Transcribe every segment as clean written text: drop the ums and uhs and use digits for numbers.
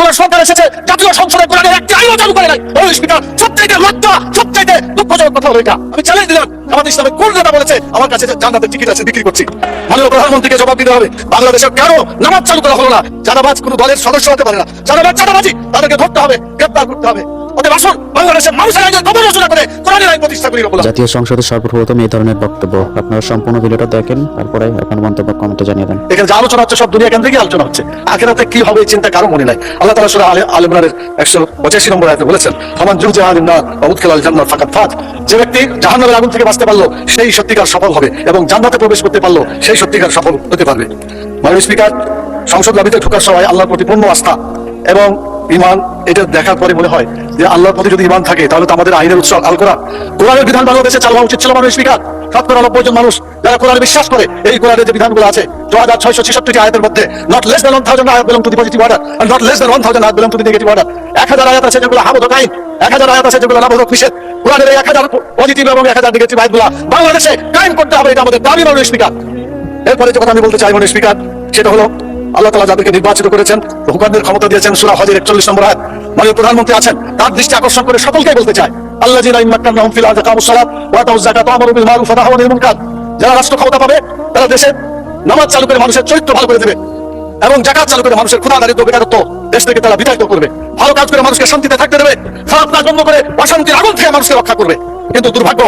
এতগুলো সরকার এসেছে, জাতীয় সংসদে কোরআনের একটি আইনও চালু করে নাই। ওই স্পিকার সবচাইতে লজ্জা, সবচাইতে দুঃখজনক কথা হলো এটা। আমি চ্যালেঞ্জ দিলাম, আমাদের ইসলামে কোন নেতা বলেছে আমার কাছে জান্নাতের টিকিট আছে বিক্রি করছি? মাননীয় প্রধানমন্ত্রীকে জবাব দিতে হবে, বাংলাদেশে কেন নামাজ চালু করা হলো না? চাঁদাবাজ কোনো দলের সদস্য হতে পারে না, চাঁদাবাজ চাঁদাবাজি, তাদেরকে ধরতে হবে, গ্রেপ্তার করতে হবে। জাতীয় সংসদের সর্বপ্রথম এই ধরনের বক্তব্য। আপনারা সম্পূর্ণ ভিডিওটা দেখেন, তারপরে আপনার মন্তব্য কমেন্টে জানিয়ে দেন। এখানে যে আলোচনা হচ্ছে সব দুনিয়া কেন্দ্রিক আলোচনা হচ্ছে, আখিরাতে কি হবে এই চিন্তা কারো মনে নাই। আল্লাহ তাআলা সূরা আলে ইমরানের 185 নম্বর আয়াতে বলেছেন, ফামান জুরজিয়া আনিন নার ওয়া উদখিলাল জান্নাত ফাকাদ ফাত। যে ব্যক্তি জাহান্নামের আগুন থেকে বাঁচতে পারলো সেই সত্যিকার সফল হবে, এবং জান্নাতে প্রবেশ করতে পারলো সেই সত্যিকার সফল হতে পারবে। মাননীয় স্পিকার, সংসদ লবিতে ঢোকার সময় আল্লাহর প্রতি পূর্ণ আস্থা এবং ঈমান, এটা দেখার পরে মনে হয় যে আল্লাহর প্রতি যদি ঈমান থাকে তাহলে তো আমাদের আইনের উৎস আল কোরআন, কোরআনের বিধান বাংলাদেশে চালু হওয়া উচিত ছিল। মাননীয় স্পিকার, 90% জন মানুষ যারা কোরআনে বিশ্বাস করে, এই কোরআনের যে বিধানগুলো আছে 2666টি আয়াতের মধ্যে নট লেস দ্যান 1000 আয়াত belong to the positive order and not less than 1000 আয়াত belong to the negative order. 1000 আয়াত আছে যেগুলো হামদক আইন, 1000 আয়াত আছে যেগুলো লাভজনক নিষেধ। কোরআনের এই 1000 পজিটিভ এবং 1000 নেগেটিভ আয়াতগুলো বাংলাদেশে কায়েম করতে হবে, এটা আমাদের দাবি। মাননীয় স্পিকার, এরপরে যে কথা আমি বলতে চাই মাননীয় স্পিকার, সেটা হলো আল্লাহ তাআলা যাদেরকে নির্বাচিত করেছেন, হুকুমদের ক্ষমতা দিয়েছেন, সূরা হজের 41 নম্বর আয়াত। মাননীয় প্রধানমন্ত্রী আছেন, তার দৃষ্টি আকর্ষণ করে সকলকেই বলতে চাই, আল্লাযীনা ইম্মাক্কানাহুম ফিল আরদি আকামুস সালাত ওয়া আতাউয যাকাত ওয়া আমারু বিল মারুফ ওয়া নাহাউ আনিল মুনকার। যারা রাষ্ট্র ক্ষমতা পাবে তারা দেশে নামাজ চালু করে মানুষের চরিত্র ভালো করে দেবে, এবং যাকাত চালু করে মানুষের ক্ষুধা দারিদ্র্য বেকারত্ব দেশ থেকে তারা বিতাড়িত করবে। ভালো কাজ করে মানুষকে শান্তিতে থাকতে দেবে, খারাপ কাজ বন্ধ করে অশান্তির আগুন থেকে মানুষকে রক্ষা করবে। কিন্তু দুর্ভাগ্য,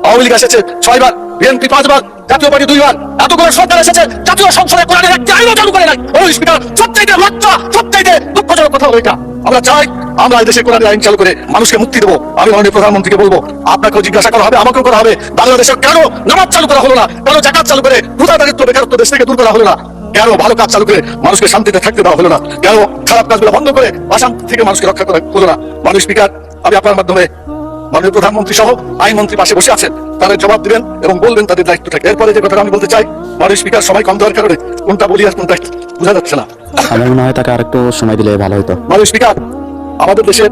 আওয়ামী লীগ এসেছে 6 বার, বিএনপি 5 বার, জাতীয় পার্টি 2 বার, এতগুলো সরকার এসেছে, জাতীয় সংসদে কোরআনের একটি আইনও চালু করে নাই। ওই স্পিকার সবচাইতে লজ্জা, সবচাইতে দুঃখজনক কথা হলো এটা। আমরা চাই আমরা এই দেশে কোরআনের আইন চালু করে মানুষকে মুক্তি দেবো। আমি মাননীয় প্রধানমন্ত্রীকে বলবো, আপনাকেও জিজ্ঞাসা করা হবে, আমাকেও করা হবে, বাংলাদেশে কেন নামাজ চালু করা হলো না? কেন যাকাত চালু করে ক্ষুধা দারিদ্র্য বেকারত্ব দেশ থেকে দূর করা হলো না? কেন ভালো কাজ চালু করে মানুষকে শান্তিতে থাকতে দেওয়া হলো না? কেন খারাপ কাজগুলো বন্ধ করে অশান্তি থেকে মানুষকে রক্ষা করা হলো না? মাননীয় স্পিকার, আমি আপনার মাধ্যমে মাননীয় প্রধানমন্ত্রী সহ আইনমন্ত্রী পাশে বসে আছেন, তাদের জবাব দিবেন এবং বলবেন তাদের দায়িত্ব থাকে। এরপরে যে কথাটা আমি বলতে চাই, মাননীয় স্পিকার, সময় কম দেওয়ার কারণে কোনটা বলি আর কোনটা বোঝা যাচ্ছে না। আমার মনে হয় তাকে আরেকটু সময় দিলে ভালো হতো। মাননীয় স্পিকার, আমাদের দেশে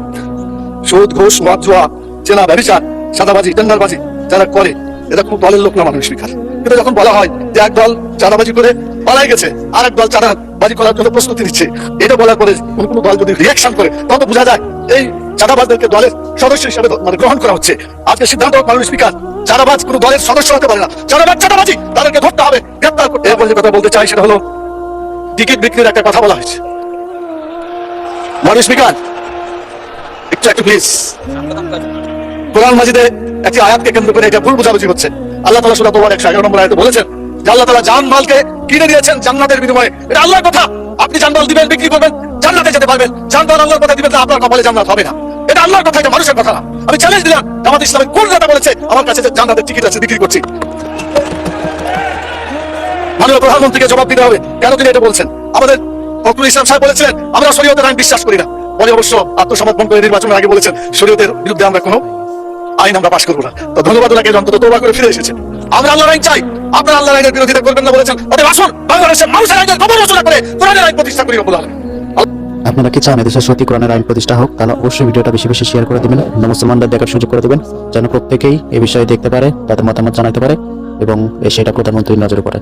সুদ, ঘুষ, মদ, জুয়া, চেনা, ব্যভিচার, সাদাবাজি, টেন্ডারবাজি যারা করে, এরা খুব দলের লোক না। মাননীয় স্পিকার, কিন্তু যখন বলা হয় যে এক দল চাঁদাবাজি করে পালাই গেছে, আর এক দল চাঁদাবাজি করার জন্য প্রস্তুতি নিচ্ছে, এটা বলার পরে কোন দল যদি রিয়াকশন করে তখন তো বোঝা যায় এই চাঁদাবাজদেরকে দলের সদস্য হিসেবে গ্রহণ করা হচ্ছে। আজকে সিদ্ধান্ত, মাননীয় স্পিকার, চাঁদাবাজ কোনো দলের সদস্য হতে পারে না, চাঁদাবাজ চাঁদাবাজি, তাদেরকে ধরতে হবে, গ্রেপ্তার করতে হবে। এরপরে যে কথা বলতে চাই সেটা হলো টিকিট বিক্রির একটা কথা বলা হয়েছে। মাননীয় স্পিকার, একটু প্লিজ, কোরআন মাজিদে একটি আয়াতকে কেন্দ্র করে এটা ভুল বোঝাবুঝি হচ্ছে। আল্লাহ তাআলা সূরা তাওবার 111 নম্বর আয়াতে বলেছেন যে আল্লাহ তাআলা জানমালকে কিনে দিয়েছেন জান্নাতের বিনিময়ে। এটা আল্লাহর কথা। আপনি জানমাল দিবেন, বিক্রি করবেন, জান্নাতে যেতে পারবেন। জানমাল আল্লাহর কথা দিবেন না, আপনার কপালে জান্নাত হবে না। এটা আল্লাহর কথা, এটা মানুষের কথা না। আমি চ্যালেঞ্জ দিলাম, আমাদের ইসলামে কোন নেতা বলেছে আমার কাছে জান্নাতের টিকিট আছে বিক্রি করছি? মাননীয় প্রধানমন্ত্রীকে জবাব দিতে হবে, কেন তিনি এটা বলছেন? আমাদের ফখরুল ইসলাম সাহেব বলেছিলেন আমরা শরীয়তের আইন বিশ্বাস করি না, পরে অবশ্য আত্মসমর্পণ করে নির্বাচনের আগে বলেছেন শরীয়তের বিরুদ্ধে আমরা কোনো আইন আমরা পাশ করবো না। তো ধন্যবাদ ওনাকে, অন্তত তওবা করে ফিরে এসেছেন। আমরা আল্লাহর আইন চাই, আপনারা আল্লাহর আইনের বিরোধিতা করবেন না বলেছেন। অতএব আসুন বাংলাদেশের মানুষের আইনের কবর রচনা করে কোরআনের আইন প্রতিষ্ঠা করি। আপনারা কি চান এদেশে সত্যি কোরআনের আইন প্রতিষ্ঠা হোক? তাহলে অবশ্যই ভিডিওটা বেশি বেশি শেয়ার করে দিবেন, মুসলমানদের দেখার সুযোগ করে দিবেন, যেন প্রত্যেকেই এই বিষয়ে দেখতে পারে, তাদের মতামত জানাতে পারে এবং সেটা প্রধানমন্ত্রীর নজরে পড়ে।